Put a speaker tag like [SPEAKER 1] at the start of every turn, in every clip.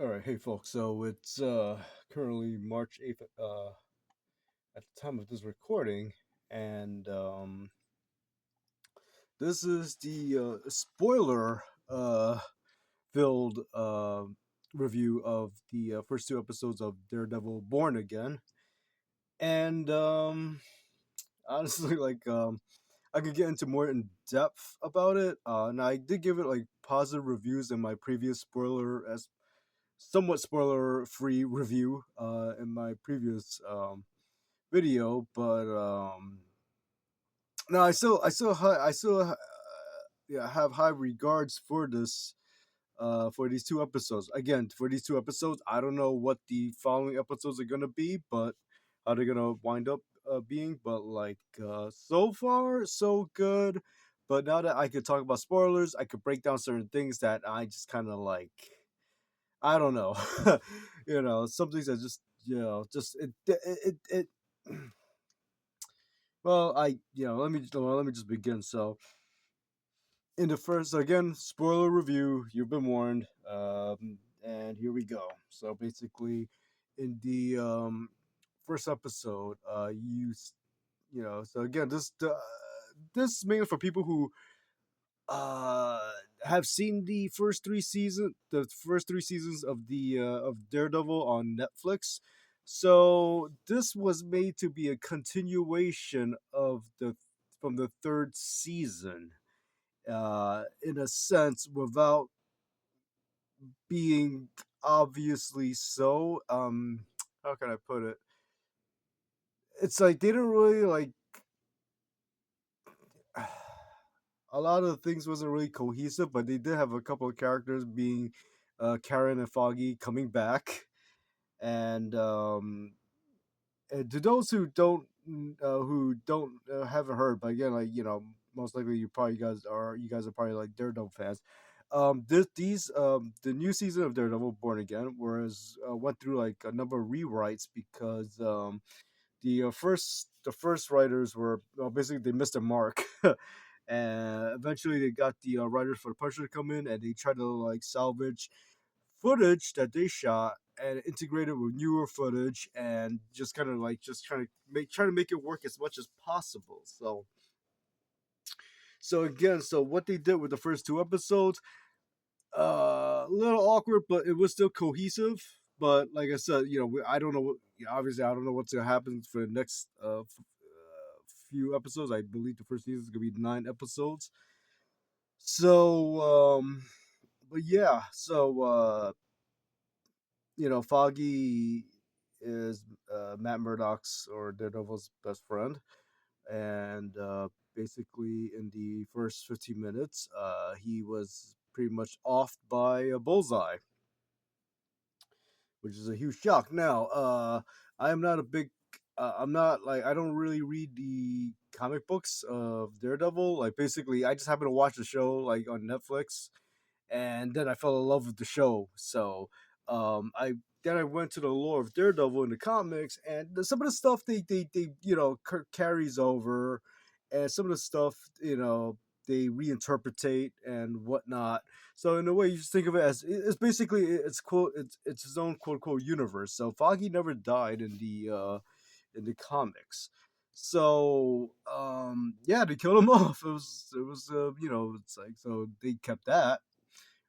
[SPEAKER 1] All right, hey folks. So it's currently March 8th at the time of this recording, and this is the spoiler filled review of the first two episodes of Daredevil Born Again. And honestly, I could get into more in depth about it. And I did give it like positive reviews in my previous spoiler as somewhat spoiler free review in my previous video, but no, I still yeah, have high regards for these two episodes. Again, for these two episodes, I don't know what the following episodes are gonna be, but how they're gonna wind up being. But so far, so good. But now that I could talk about spoilers, I could break down certain things that I just kind of like. I don't know, some things that just just it Well, let me just begin. So, in the first, again, spoiler review. You've been warned, and here we go. So basically, in the first episode, so again, this is mainly for people who have seen the first three seasons of the of Daredevil on Netflix. So this was made to be a continuation of the from the third season, in a sense, without being obviously so. How can I put it? It's like they didn't really like a lot of the things wasn't really cohesive, but they did have a couple of characters being Karen and Foggy coming back, and and to those who don't haven't heard, but again, most likely you guys are probably like Daredevil fans. The new season of Daredevil Born Again, whereas went through like a number of rewrites because the first writers were basically they missed their mark. And eventually they got the writers for the Punisher to come in, and they tried to like salvage footage that they shot and integrate it with newer footage, and just kind of like just trying to make it work as much as possible. So again, so what they did with the first two episodes, a little awkward, but it was still cohesive. But like I said, I don't know. Obviously, I don't know what's gonna happen for the next few episodes. I believe the first season is gonna be 9 episodes. So, but yeah, Foggy is Matt Murdock's or Daredevil's best friend, and basically in the first 15 minutes, he was pretty much offed by a bullseye, which is a huge shock. Now, I am not a big, I'm not like I don't really read the comic books of Daredevil. Like basically, I just happened to watch the show like on Netflix, and then I fell in love with the show. So I then I went to the lore of Daredevil in the comics, and some of the stuff they carries over, and some of the stuff they reinterpretate and whatnot. So in a way, you just think of it as it's basically it's his own quote unquote universe. So Foggy never died in the comics. So yeah, they killed him off. It was it's like so they kept that,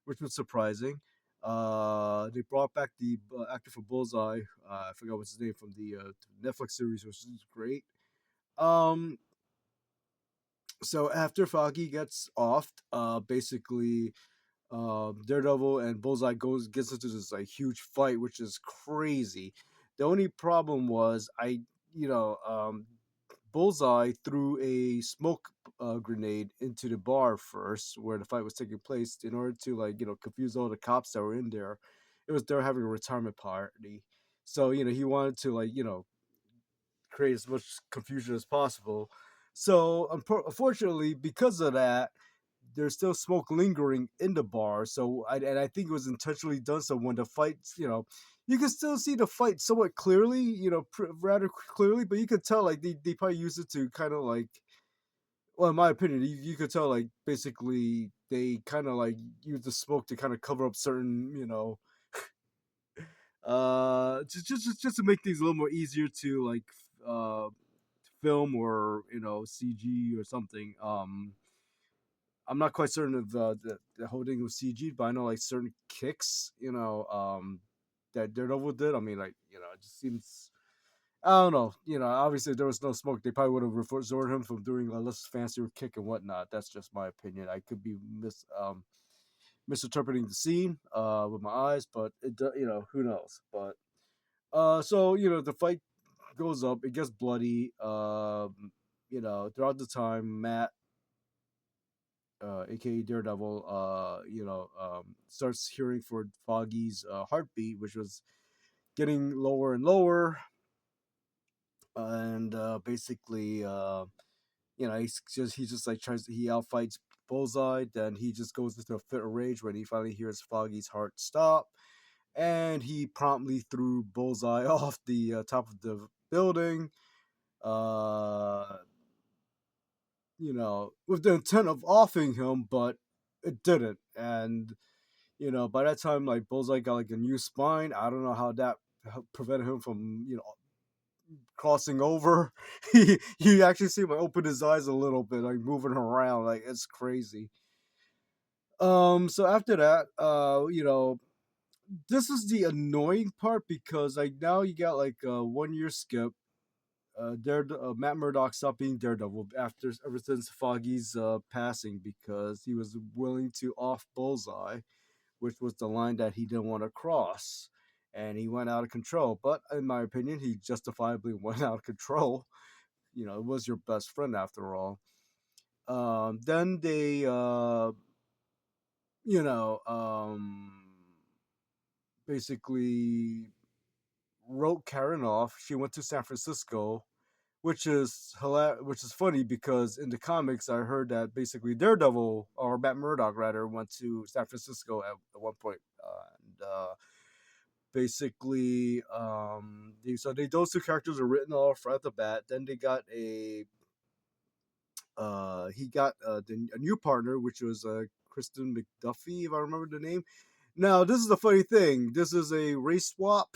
[SPEAKER 1] which was surprising. They brought back the actor for Bullseye. I forgot what's his name from the Netflix series, which is great. Um, so after Foggy gets off, basically, Daredevil and Bullseye gets into this like huge fight, which is crazy. The only problem was Bullseye threw a smoke grenade into the bar first, where the fight was taking place, in order to confuse all the cops that were in there. It was they're having a retirement party, so he wanted to create as much confusion as possible. So unfortunately, because of that, there's still smoke lingering in the bar. And I think it was intentionally done. So when the fights, you can still see the fight somewhat clearly, rather clearly, but you could tell like they probably used it to kind of well, in my opinion, you could tell like basically they kind of like use the smoke to kind of cover up certain, just to make things a little more easier to like uh film or CG or something. I'm not quite certain of the whole thing with CG, but I know like certain kicks, that Daredevil did. I mean, like it just seems. I don't know. Obviously, if there was no smoke, they probably would have resorted him from doing a less fancier kick and whatnot. That's just my opinion. I could be misinterpreting the scene with my eyes, but who knows? But so the fight goes up, it gets bloody. Throughout the time, Matt, aka Daredevil, starts hearing for Foggy's heartbeat, which was getting lower and lower, and basically, he just like he outfights Bullseye. Then he just goes into a fit of rage when he finally hears Foggy's heart stop, and he promptly threw Bullseye off the top of the building. Uh, with the intent of offing him, but it didn't. And by that time, like Bullseye got like a new spine. I don't know how that prevented him from crossing over. You actually see him like, open his eyes a little bit, like moving around, like it's crazy. So after that, this is the annoying part because like now you got like a 1 year skip. Matt Murdock stopped being Daredevil ever since Foggy's passing because he was willing to off Bullseye, which was the line that he didn't want to cross, and he went out of control. But in my opinion, he justifiably went out of control. It was your best friend after all. Then they, you know, basically wrote Karen off. She went to San Francisco, which is funny because in the comics I heard that basically Daredevil or Matt Murdock rather went to San Francisco at one point, and basically those two characters are written off right at the bat. Then they got he got a new partner, which was Kristen McDuffie, if I remember the name. Now this is the funny thing. This is a race swap.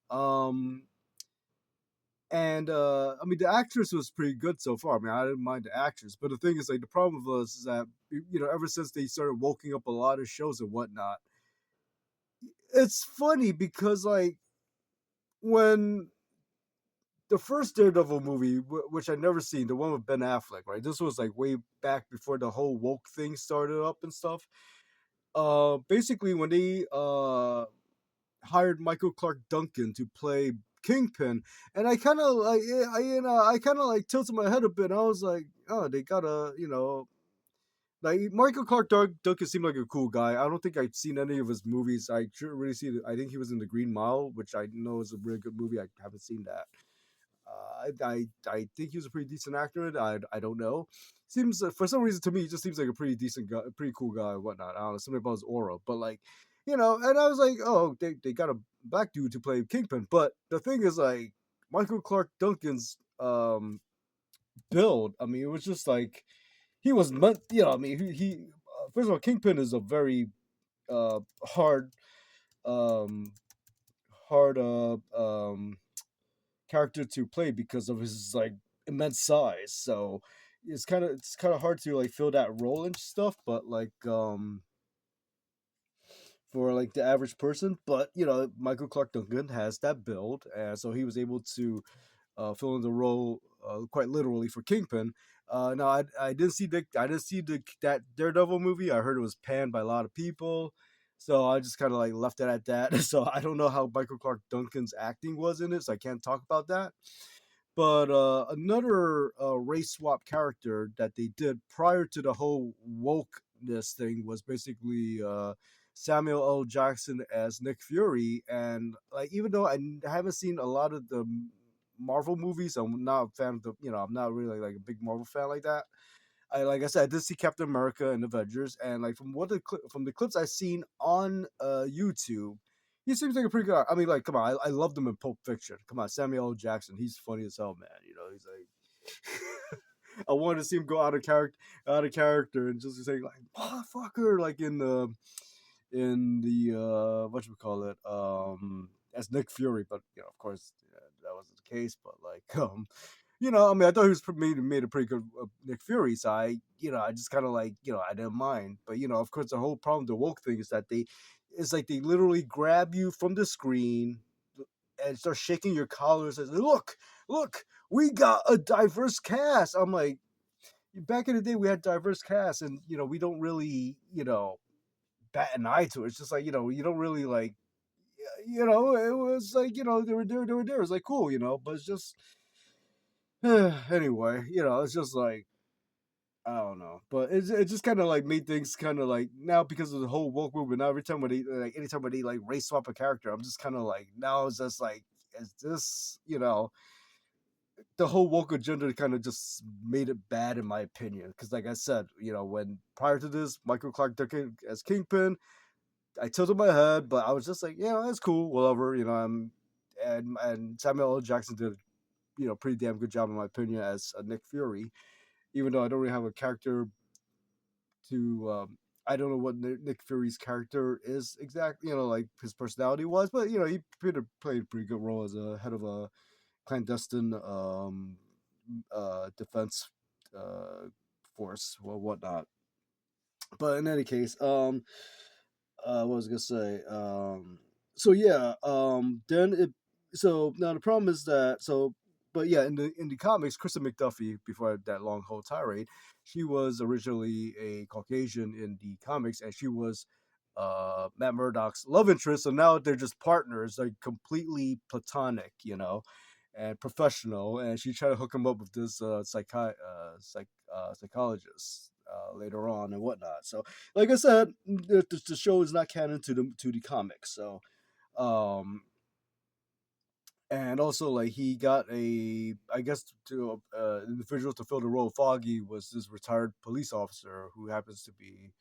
[SPEAKER 1] um, And I mean, the actress was pretty good so far. I mean, I didn't mind the actress, but the thing is, like, the problem was is that ever since they started woking up a lot of shows and whatnot, it's funny because like when the first Daredevil movie, which I never seen, the one with Ben Affleck, right? This was like way back before the whole woke thing started up and stuff. Basically, when they hired Michael Clark Duncan to play Kingpin, and I kind of like, I kind of like tilted my head a bit. And I was like, oh, they gotta, like Michael Clark Duncan seemed like a cool guy. I don't think I've seen any of his movies. I shouldn't really see it. I think he was in The Green Mile, which I know is a really good movie. I haven't seen that. I think he was a pretty decent actor. I don't know. Seems for some reason to me, he just seems like a pretty decent guy, a pretty cool guy, and whatnot. I don't know something about his aura, but like and I was like, oh, they got a black dude to play Kingpin. But the thing is, like Michael Clark Duncan's build. I mean, it was just like he was meant. I mean, he first of all, Kingpin is a very hard um hard character to play because of his like immense size. So it's kind of hard to like fill that role and stuff. But like for like the average person, but Michael Clark Duncan has that build, and so he was able to fill in the role quite literally for Kingpin. Now I didn't see that Daredevil movie. I heard it was panned by a lot of people. So I just kind of like left it at that. So I don't know how Michael Clark Duncan's acting was in it, so I can't talk about that. But another race swap character that they did prior to the whole wokeness thing was basically Samuel L. Jackson as Nick Fury. And like, even though I haven't seen a lot of the Marvel movies, I'm not a fan of I'm not really like a big Marvel fan like that. Like I said, I did see Captain America and Avengers, and like from the clips I've seen on YouTube, he seems like a pretty good. I mean, like, come on, I loved him in Pulp Fiction. Come on, Samuel L. Jackson, he's funny as hell, man. He's like, I wanted to see him go out of character, and just say like, motherfucker, like in the what you call it, as Nick Fury, but of course, that wasn't the case. But like, I mean, I thought he was made a pretty good Nick Fury, so I just kind of like, I didn't mind. But of course, the whole problem with the woke thing is that it's like they literally grab you from the screen and start shaking your collars and say, look, we got a diverse cast. I'm like, back in the day, we had diverse casts, and we don't really, bat an eye to it. It's just like, you don't really like, it was like, they were there. It's like cool, but it's just anyway, it's just like, I don't know, but it just kind of like made things kind of like now because of the whole woke movement. Now every time when they like anytime when they like race swap a character, I'm just kind of like now it's just like is this the whole woke agenda kind of just made it bad in my opinion because like I said, when prior to this Michael Clark took it as Kingpin, I tilted my head, but I was just like, yeah, that's cool, whatever, and Samuel L. Jackson did pretty damn good job in my opinion as Nick Fury, even though I don't really have a character to I don't know what Nick Fury's character is exactly, like his personality was, but he played a pretty good role as a head of a clandestine defense force or whatnot. But in any case, what was I gonna say? So yeah, then it. So now the problem is that but yeah, in the comics, Kristen McDuffie, before that long whole tirade, she was originally a Caucasian in the comics, and she was Matt Murdock's love interest. So now they're just partners, like completely platonic, and professional. And she tried to hook him up with this psychologist later on and whatnot. So like I said, the show is not canon to the comics. So, um, and also like he got I guess to individual to fill the role of Foggy was this retired police officer who happens to be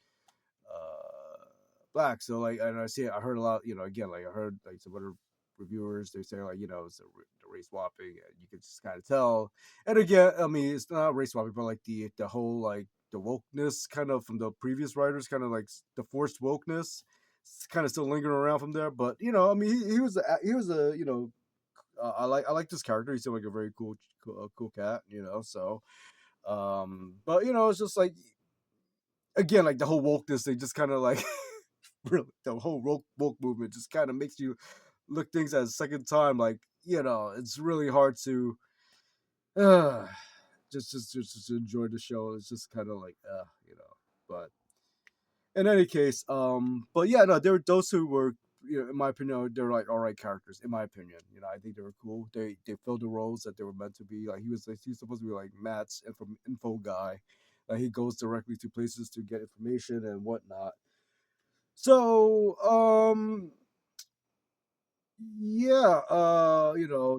[SPEAKER 1] black. So like, and I heard a lot, again, like I heard like some other reviewers, they say like, it's the race swapping, and you can just kind of tell. And again, I mean, it's not race swapping, but like the whole like the wokeness kind of from the previous writers, kind of like the forced wokeness, kind of still lingering around from there. But I mean, he was a I like this character. He seemed like a very cool cat, So, but it's just like again, like the whole wokeness thing, just kind of like really the whole woke movement just kind of makes you look things at a second time. Like it's really hard to uh, just enjoy the show. It's just kind of like But in any case, but yeah, no, there were those who were, in my opinion, they're like all right characters. In my opinion, I think they were cool. They filled the roles that they were meant to be. Like he's supposed to be like Matt's info guy. Like he goes directly to places to get information and whatnot. So, yeah,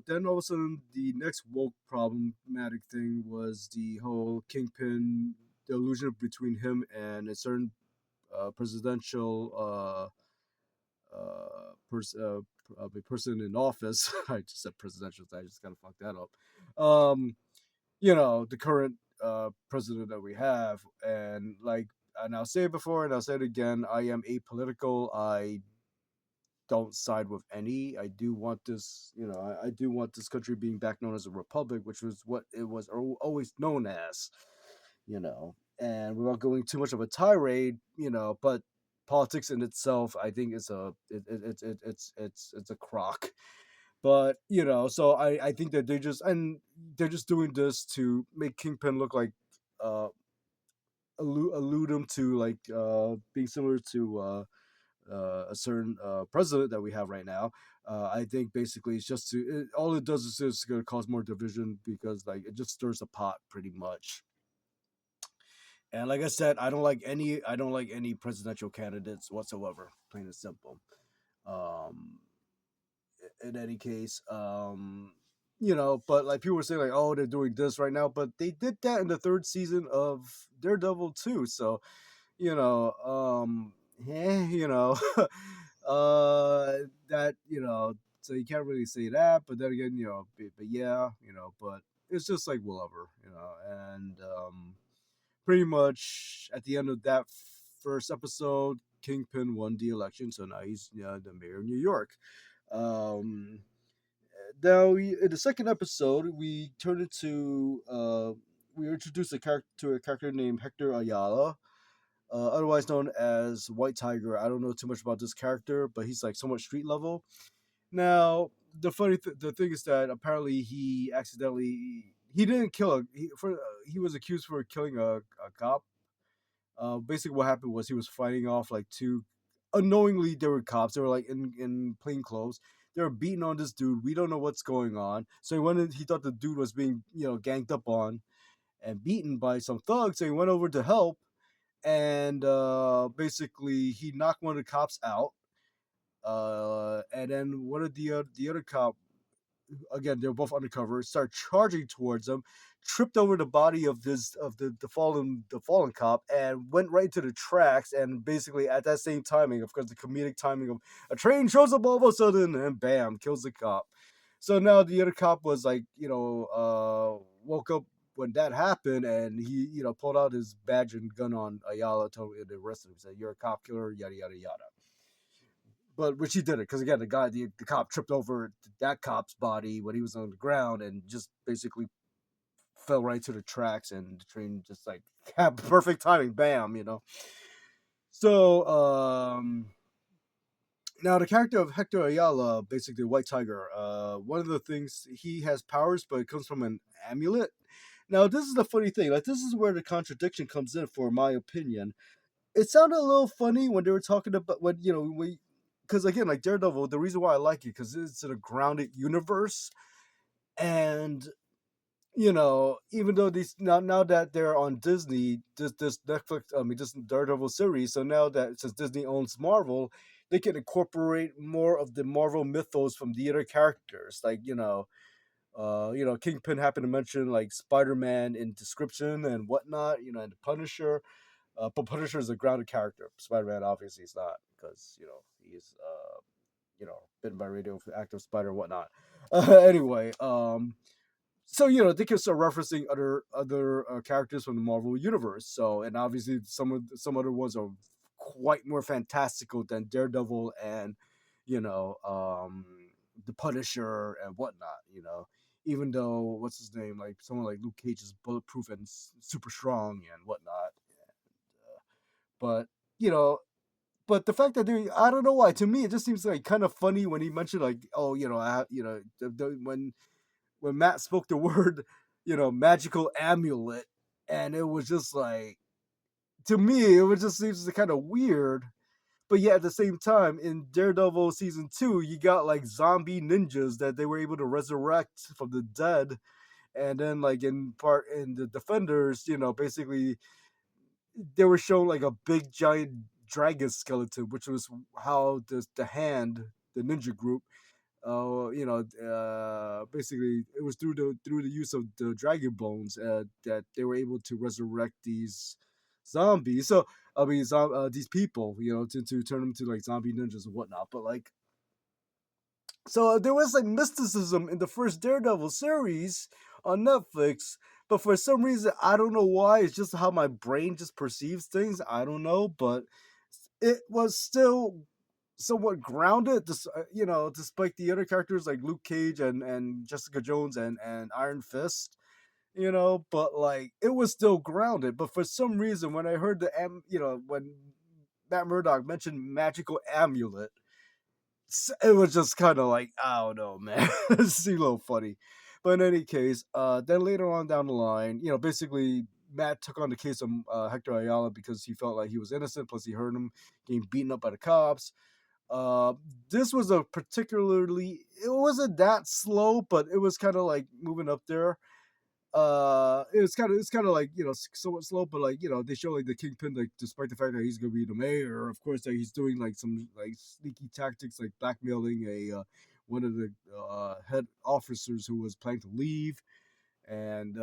[SPEAKER 1] then all of a sudden the next woke problematic thing was the whole Kingpin, the illusion between him and a certain presidential a person in office. I just said presidential, so I just kind of fucked that up. The current president that we have, and like, and I'll say it before and I'll say it again, I am apolitical. I don't side with any. I do want this, I do want this country being back known as a republic, which was what it was always known as, and without going too much of a tirade, but politics in itself, I think it's a crock. But so I think that they're just doing this to make Kingpin look like uh allude him to like being similar to a certain president that we have right now. I think basically it's just all it does is just going to cause more division because like it just stirs the pot pretty much. And like I said, I don't like any presidential candidates whatsoever, plain and simple. Um, in any case, but like people were saying like, oh, they're doing this right now, but they did that in the third season of Daredevil too. So uh, that so you can't really say that, but then again, but yeah, but it's just like whatever, and pretty much at the end of that first episode, Kingpin won the election, so now he's the mayor of New York. Um, Now, in the second episode, we turn into we introduce a character named Hector Ayala, otherwise known as White Tiger. I don't know too much about this character, but he's like somewhat street level. Now, the thing is that apparently he didn't kill he was accused for killing a cop. Basically, what happened was he was fighting off like two unknowingly they were cops. They were like in plain clothes. They were beating on this dude. We don't know what's going on. So he went in, he thought the dude was being ganged up on and beaten by some thugs. So he went over to help, and basically he knocked one of the cops out. And then one of the other cop, again, they were both undercover, start charging towards them, tripped over the body of the fallen cop, and went right to the tracks. And basically, at that same timing, of course, the comedic timing of a train shows up all of a sudden, and bam, kills the cop. So now the other cop was like, woke up when that happened, and he, pulled out his badge and gun on Ayala, told him to arrest him, said, "You're a cop killer," yada yada yada. But which he did it because again, the cop tripped over that cop's body when he was on the ground and just basically fell right to the tracks, and the train just like had perfect timing, bam. So now the character of Hector Ayala, basically White Tiger, one of the things he has powers, but it comes from an amulet. Now this is the funny thing, like this is where the contradiction comes in, for my opinion. It sounded a little funny when they were talking about when we because again, like Daredevil, the reason why I like it because it's in a grounded universe. And even though these now that they're on Disney, this Netflix, I mean, this Daredevil series, so now that since Disney owns Marvel, they can incorporate more of the Marvel mythos from the other characters, like Kingpin happened to mention like Spider-Man in description and whatnot, and the Punisher. But Punisher is a grounded character. Spider-Man obviously is not, because he's bitten by radioactive spider and whatnot. Anyway, so they can start referencing other characters from the Marvel universe. So, and obviously some other ones are quite more fantastical than Daredevil and the Punisher and whatnot. Even though what's his name, like someone like Luke Cage is bulletproof and super strong and whatnot. But you know, but the fact that I don't know why. To me, it just seems like kind of funny when he mentioned like, oh, when Matt spoke the word, magical amulet, and it was just like, to me, it was just seems kind of weird. But yet at the same time, in Daredevil season 2, you got like zombie ninjas that they were able to resurrect from the dead, and then like in the Defenders, basically they were shown like a big giant dragon skeleton, which was how the hand, the ninja group, basically it was through the use of the dragon bones that they were able to resurrect these zombies. So I mean, these people, to turn them to like zombie ninjas and whatnot. But like, so there was like mysticism in the first Daredevil series on Netflix, but for some reason I don't know why. It's just how my brain just perceives things. I don't know, but it was still somewhat grounded, despite the other characters like Luke Cage and Jessica Jones and Iron Fist. But like it was still grounded. But for some reason, when I heard when Matt Murdock mentioned magical amulet, it was just kind of like, I don't know, man. It seemed a little funny. But in any case, then later on down the line, basically Matt took on the case of Hector Ayala because he felt like he was innocent. Plus, he heard him getting beaten up by the cops. Uh, this was a particularly, it wasn't that slow, but it was kind of like moving up there. It's kind of like somewhat slow, but like they show like the Kingpin, like despite the fact that he's gonna be the mayor, of course that he's doing like some like sneaky tactics, like blackmailing a one of the head officers who was planning to leave, and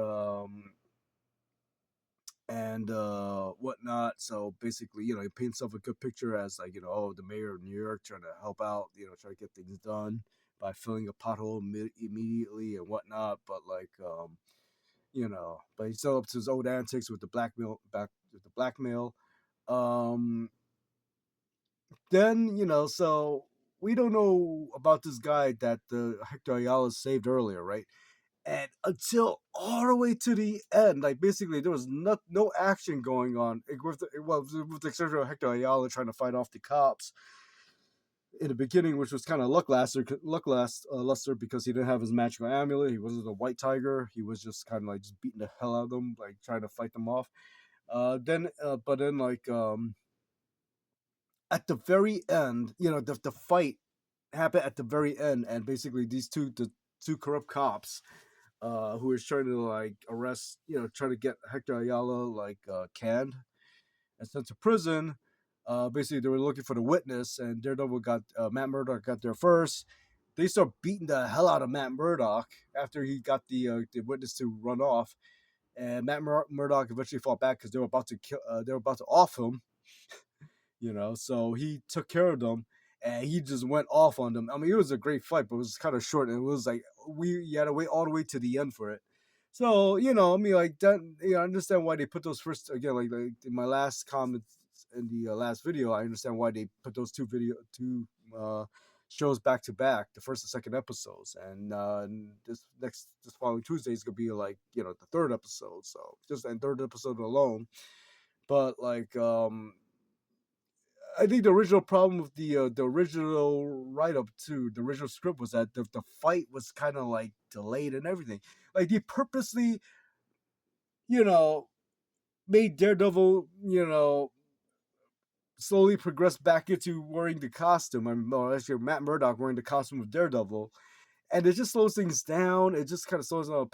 [SPEAKER 1] whatnot. So basically, he paints himself a good picture as like oh, the mayor of New York trying to help out, try to get things done by filling a pothole immediately and whatnot. But like but he's still up to his old antics with the blackmail. Um, then so. we don't know about this guy that Hector Ayala saved earlier, right? And until all the way to the end, like basically there was no action going on with the exception of Hector Ayala trying to fight off the cops in the beginning, which was kind of luster because he didn't have his magical amulet. He wasn't a white tiger. He was just kind of like just beating the hell out of them, like trying to fight them off. But then like at the very end, the fight happened at the very end, and basically the two corrupt cops who was trying to like arrest, trying to get Hector Ayala like canned and sent to prison. Basically, they were looking for the witness, and Daredevil got Matt Murdock got there first. They start beating the hell out of Matt Murdock after he got the witness to run off, and Murdock eventually fought back because they were about to kill. They were about to off him, So he took care of them, and he just went off on them. I mean, it was a great fight, but it was kind of short, and it was like you had to wait all the way to the end for it. So I mean, like that. I understand why they put those first again, like in my last comments in the last video. I understand why they put those two shows back to back, the first and second episodes, and this following Tuesday is gonna be like the third episode. So just and third episode alone, but like I think the original problem with the original write up too, the original script was that the fight was kind of like delayed and everything. Like they purposely, you know, made Daredevil, slowly progress back into wearing the costume. Actually Matt Murdock wearing the costume of Daredevil, and it just slows things down. It just kind of slows down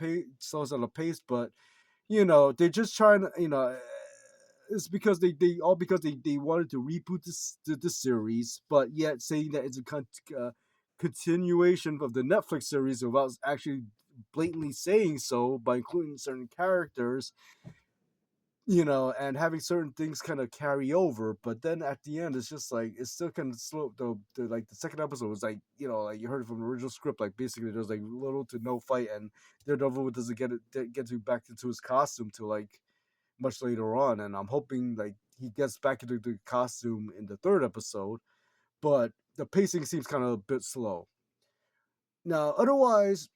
[SPEAKER 1] the pace. But they're just trying to, it's because they wanted to reboot this series, but yet saying that it's a continuation of the Netflix series without actually blatantly saying so by including certain characters, and having certain things kind of carry over. But then at the end, it's just like it's still kind of slow. Like the second episode was like like you heard it from the original script. Like basically, there's like little to no fight, and Daredevil doesn't get to back into his costume to like much later on, and I'm hoping like he gets back into the costume in the third episode, but the pacing seems kind of a bit slow. Now, otherwise,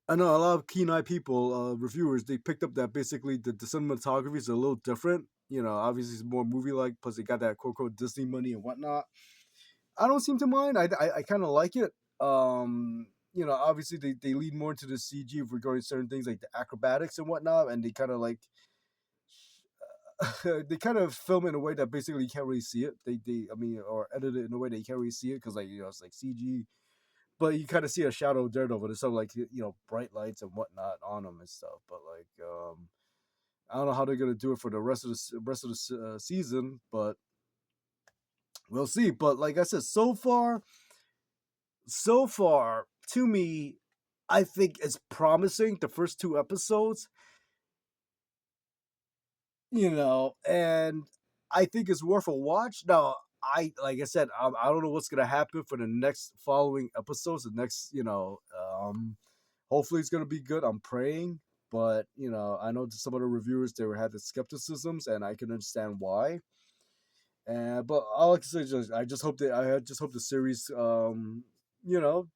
[SPEAKER 1] I know a lot of keen eye people, reviewers, they picked up that basically the cinematography is a little different. Obviously it's more movie like, plus they got that quote unquote Disney money and whatnot. I don't seem to mind. I kind of like it. Obviously they lead more into the CG regarding certain things like the acrobatics and whatnot, and they kind of like they kind of film it in a way that basically you can't really see it. I mean, or edit it in a way that you can't really see it because like it's like CG, but you kind of see a shadow of Daredevil. There's some like bright lights and whatnot on him and stuff. But like I don't know how they're gonna do it for the rest of the season, but we'll see. But like I said, so far to me, I think it's promising. The first two episodes, and I think it's worth a watch. Now, like I said, I don't know what's gonna happen for the next following episodes. The next, hopefully it's gonna be good. I'm praying, but I know some of the reviewers they had the skepticisms, and I can understand why. But all I can say is I just hope the series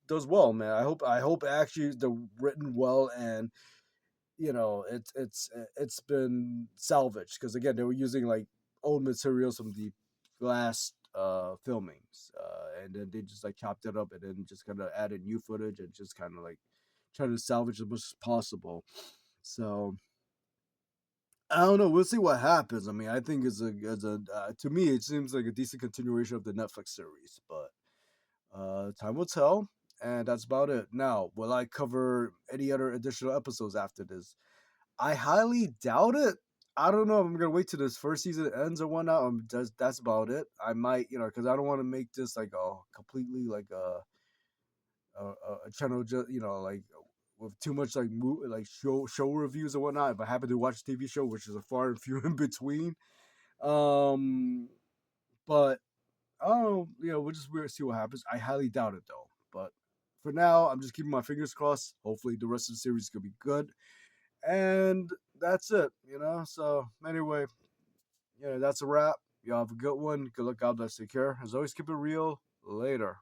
[SPEAKER 1] does well, man. I hope actually they're written well and it's been salvaged because again they were using like old materials from the last filmings, and then they just like chopped it up and then just kind of added new footage and just kind of like trying to salvage as much as possible. So I don't know. We'll see what happens. I mean, I think to me it seems like a decent continuation of the Netflix series, but time will tell. And that's about it. Now, will I cover any other additional episodes after this? I highly doubt it. I don't know if I'm gonna wait till this first season ends or whatnot. That's about it. I might, because I don't want to make this like a completely like a channel just like with too much like like show reviews or whatnot. If I happen to watch a TV show, which is a far and few in between, um, but oh, we'll just see what happens. I highly doubt it though. But for now, I'm just keeping my fingers crossed. Hopefully, the rest of the series could be good. And that's it. So anyway, that's a wrap. Y'all have a good one. Good luck. God bless. Take care. As always, keep it real. Later.